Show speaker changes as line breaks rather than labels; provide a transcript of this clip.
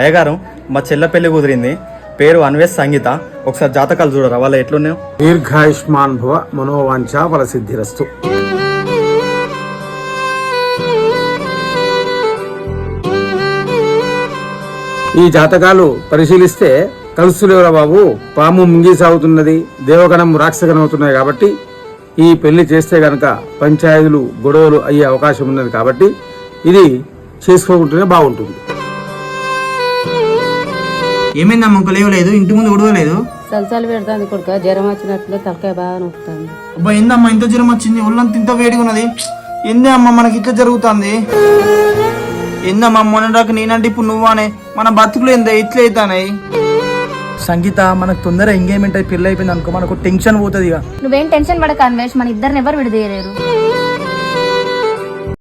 అయ్యగారు మా చెల్ల పెళ్లి కుదిరింది, పేరు అన్వేష్ సంగీత. ఒకసారి జాతకాలు చూడరా వాళ్ళ ఎట్లున్నాయో.
దీర్ఘాయుష్మాన్ భవ మనోవాంఛా ఫల సిద్ధిరస్తు. ఈ జాతకాలు పరిశీలిస్తే కలుసులేవరా బాబు, పాము ముంగి సాగుతున్నది, దేవగణం రాక్షసగణం అవుతున్నాయి కాబట్టి ఈ పెళ్లి చేస్తే గనక పంచాయతీలు గొడవలు అయ్యే అవకాశం ఉన్నది కాబట్టి ఇది చేసుకోకుంటేనే బాగుంటుంది.
ఏమైందమ్మ ఇంకో లేవలేదు, ఇంటి ముందు ఉడవలేదు.
చలిచలి పెడుతుంది కొడుక, జ్వరం వచ్చినట్లు తలకాయ బాగా నొప్పుతుంది.
అబ్బా ఏందమ్మా ఇంత జ్వరం వచ్చింది, ఒళ్ళంతా ఇంత వేడిగా ఉన్నది. ఏందే అమ్మ మనకి ఇట్లా జరుగుతుంది? ఏందమ్మా మొన్నదాకా నేనంటే ఇప్పుడు నువ్వానే, మన బతుకులు ఏందా ఇట్లా అవుతానాయి?
సంగీత మనకు తొందర ఎంగేజ్మెంట్ అయి పెళ్లి అయిపోయింది అనుకో, మనకు టెన్షన్ పోతుంది. ఇక
నువ్వేం టెన్షన్ పడక అన్వేష్, మన ఇద్దరిని ఎవరు విడదీయలేరు.